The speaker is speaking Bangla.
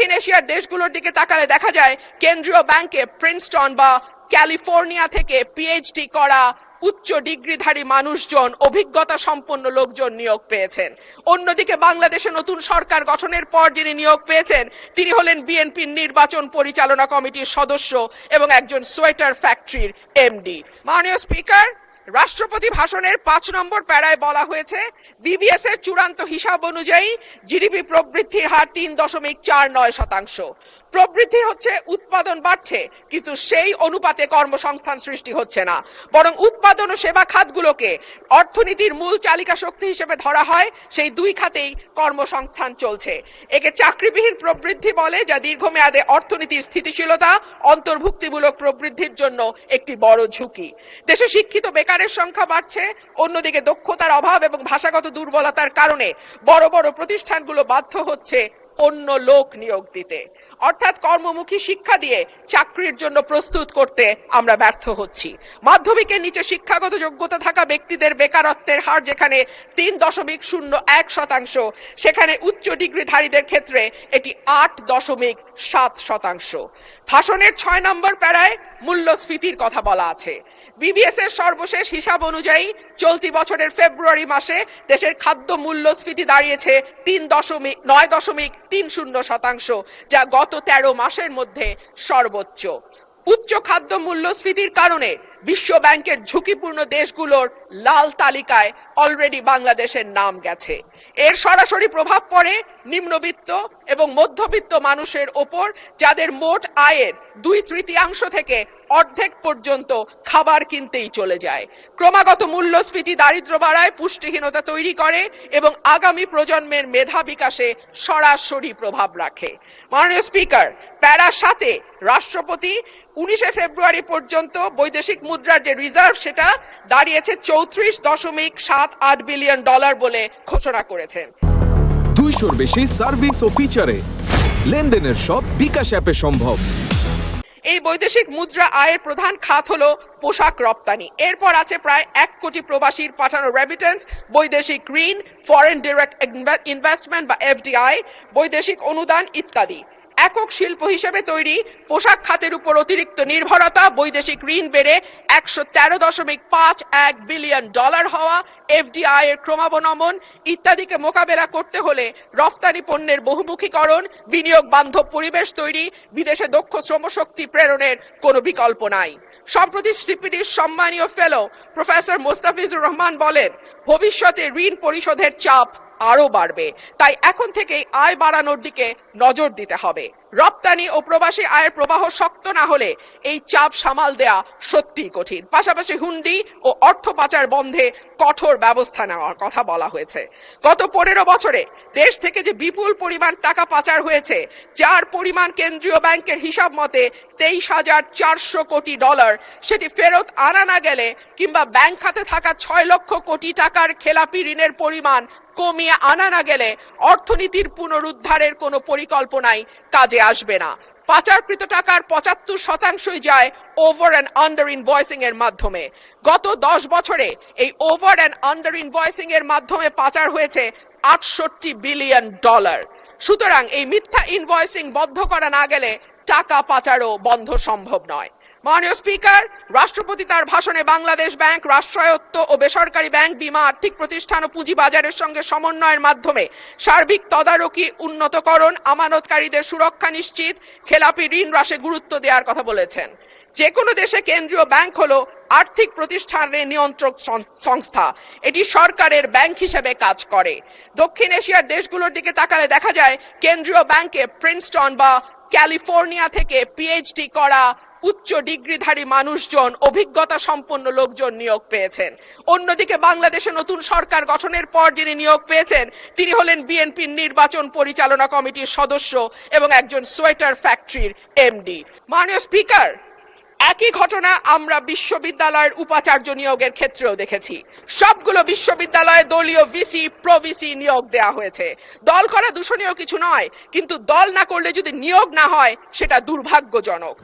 দক্ষিণ এশিয়ার দেশগুলোর দিকে তাকালে দেখা যায় কেন্দ্রীয় ব্যাংকে প্রিন্সটন বা ক্যালিফোর্নিয়া থেকে পিএইচডি করা উচ্চ ডিগ্রিধারী মানুষজন, অভিজ্ঞতা সম্পন্ন লোকজন নিয়োগ পেয়েছেন। অন্যদিকে বাংলাদেশে নতুন সরকার গঠনের পর যিনি নিয়োগ পেয়েছেন তিনি হলেন বিএনপির নির্বাচন পরিচালনা কমিটির সদস্য এবং একজন সোয়েটার ফ্যাক্টরির এমডি। মাননীয় স্পিকার, রাষ্ট্রপতি ভাষণের 5 নম্বর প্যারায় বলা হয়েছে বিবিএস এর চূড়ান্ত হিসাব অনুযায়ী জিডিপি প্রবৃদ্ধির হার 3.49%। প্রবৃদ্ধি হচ্ছে, উৎপাদন বাড়ছে, কিন্তু সেই অনুপাতে কর্মসংস্থান সৃষ্টি হচ্ছে না, বরং উৎপাদন ও সেবা খাতগুলোকে অর্থনীতির মূল চালিকা শক্তি হিসেবে ধরা হয়। সেই দুই খাতেই কর্মসংস্থান চলছে। একে চাকরিবিহীন প্রবৃদ্ধি বলে, যা দীর্ঘমেয়াদে অর্থনীতির স্থিতিশীলতা, অন্তর্ভুক্তিমূলক প্রবৃদ্ধির জন্য একটি বড় ঝুঁকি। দেশে শিক্ষিত বেকারের সংখ্যা বাড়ছে, অন্যদিকে দক্ষতার অভাব এবং ভাষাগত দুর্বলতার কারণে বড় বড় প্রতিষ্ঠানগুলো বাধ্য হচ্ছে অন্য লোক নিয়োগ দিতে, অর্থাৎ কর্মমুখী শিক্ষা দিয়ে চাকরির জন্য প্রস্তুত করতে আমরা ব্যর্থ হচ্ছি। মাধ্যমিকের নিচে শিক্ষাগত যোগ্যতা থাকা ব্যক্তিদের বেকারত্বের হার যেখানে 3.01%, সেখানে উচ্চ ডিগ্রিধারীদের ক্ষেত্রে এটি 8.7%। ভাষণের 6 নম্বর প্যারায় মূল্যস্ফীতির কথা বলা আছে। বিবিএস এর সর্বশেষ হিসাব অনুযায়ী চলতি বছরের ফেব্রুয়ারি মাসে দেশের খাদ্য মূল্যস্ফীতি দাঁড়িয়েছে 9.30%, যা গত 13 মাসের মধ্যে সর্বোচ্চ। উচ্চ খাদ্য মূল্যস্ফীতির কারণে বিশ্ব ব্যাংকের ঝুঁকিপূর্ণ দেশগুলোর লাল তালিকায় অলরেডি বাংলাদেশের নাম গেছে। এর সরাসরি প্রভাব পড়ে নিম্নবিত্ত এবং মধ্যবিত্ত মানুষের ওপর, যাদের মোট আয়ের 2/3 থেকে অর্ধেক পর্যন্ত খাবার কিনতেই চলে যায়। ক্রমাগত মূল্যস্ফীতি দারিদ্র্য বাড়ায়, পুষ্টিহীনতা তৈরি করে এবং আগামী প্রজন্মের মেধা বিকাশে সরাসরি প্রভাব রাখে। মাননীয় স্পিকার, প্যারা 7-এ রাষ্ট্রপতি 19 ফেব্রুয়ারি পর্যন্ত বৈদেশিক মুদ্রার যে রিজার্ভ সেটা দাঁড়িয়েছে $34.78 বিলিয়ন বলে ঘোষণা করেছেন। 200-র বেশি সার্ভিস ও ফিচারে লেনদেনের সব বিকাশ অ্যাপে সম্ভব। এই বৈদেশিক মুদ্রা আয়ের প্রধান খাত হলো পোশাক রপ্তানি। এরপর আছে প্রায় 1 কোটি প্রবাসীর পাঠানো রেমিটেন্স, বৈদেশিক ঋণ, ফরেন ডিরেক্ট ইনভেস্টমেন্ট বা এফডিআই, বৈদেশিক অনুদান ইত্যাদি। একক শিল্প হিসেবে তৈরি পোশাক খাতের উপর অতিরিক্ত নির্ভরতা, বৈদেশিক ঋণ বেড়ে $113.51 বিলিয়ন হওয়া, এফডিআই এর ক্রমাবনমন ইত্যাদিকে মোকাবেলা করতে হলে রফতানি পণ্যের বহুমুখীকরণ, বিনিয়োগ বান্ধব পরিবেশ তৈরি, বিদেশে দক্ষ শ্রমশক্তি প্রেরণের কোনো বিকল্প নাই। সম্প্রতি সিপিডির সম্মানীয় ফেলো প্রফেসর মোস্তাফিজুর রহমান বলেন, ভবিষ্যতে ঋণ পরিশোধের চাপ আরো বাড়বে, তাই এখন থেকেই আয় বাড়ানোর দিকে নজর দিতে হবে। রপ্তানি ও প্রবাসী আয়ের প্রবাহ শক্ত না হলে এই চাপ সামাল দেয়া সত্যিই কঠিন। পাশাপাশি হুন্ডি ও অর্থ পাচার বন্ধে কঠোর ব্যবস্থা নেওয়ার কথা বলা হয়েছে। গত 15 বছরে দেশ থেকে যে বিপুল পরিমাণ টাকা পাচার হয়েছে, যার পরিমাণ কেন্দ্রীয় ব্যাংকের হিসাব মতে $23,400 কোটি, সেটি ফেরত আনা না গেলে কিংবা ব্যাংক খাতে থাকা 6 লক্ষ কোটি টাকার খেলাপি ঋণের পরিমাণ কমিয়ে আনা না গেলে অর্থনীতির পুনরুদ্ধারের কোনো পরিকল্পনাই কাজে আসবে না। পাচারকৃত টাকার 75% যায় ওভার অ্যান্ড আন্ডার ইনভয়েসিং এর মাধ্যমে। গত 10 বছরে এই ওভার অ্যান্ড আন্ডার ইনভয়েসিং এর মাধ্যমে পাচার হয়েছে $68 বিলিয়ন। সুতরাং এই মিথ্যা ইনভয়েসিং বন্ধ করা না গেলে টাকা পাচারও বন্ধ সম্ভব নয়। মাননীয় স্পিকার, রাষ্ট্রপতি তার ভাষণে বাংলাদেশ ব্যাংক, রাষ্ট্রায়ত্ত ও বেসরকারি ব্যাংক, বীমা, আর্থিক প্রতিষ্ঠান ও পুঁজিবাজারের সঙ্গে সমন্বয়ের মাধ্যমে সার্বিক তদারকি উন্নতকরণ, আমানতকারীদের সুরক্ষা নিশ্চিত, খেলাপি ঋণ হ্রাসে গুরুত্ব দেওয়ার কথা বলেছেন। যে কোনো দেশে কেন্দ্রীয় ব্যাংক হলো আর্থিক প্রতিষ্ঠানের নিয়ন্ত্রক সংস্থা, এটি সরকারের ব্যাংক হিসেবে কাজ করে। দক্ষিণ এশিয়ার দেশগুলোর দিকে তাকালে দেখা যায় কেন্দ্রীয় ব্যাংকে প্রিন্সটন বা ক্যালিফোর্নিয়া থেকে পিএইচডি করা উচ্চ ডিগ্রিধারী মানুষজন, অভিজ্ঞতা সম্পন্ন লোকজন নিয়োগ পেয়েছেন। অন্যদিকে বাংলাদেশে নতুন সরকার গঠনের পর যিনি নিয়োগ পেয়েছেন তিনি হলেন বিএনপির নির্বাচন পরিচালনা কমিটির সদস্য এবং একজন সোয়েটার ফ্যাক্টরির এমডি। মাননীয় স্পিকার, একই ঘটনা আমরা বিশ্ববিদ্যালয়ের উপাচার্য নিয়োগের ক্ষেত্রেও দেখেছি। সবগুলো বিশ্ববিদ্যালয়ে দলীয় ভিসি, প্রভিসি নিয়োগ দেওয়া হয়েছে। দল করা দূষণীয় কিছু নয়, কিন্তু দল না করলে যদি নিয়োগ না হয় সেটা দুর্ভাগ্যজনক।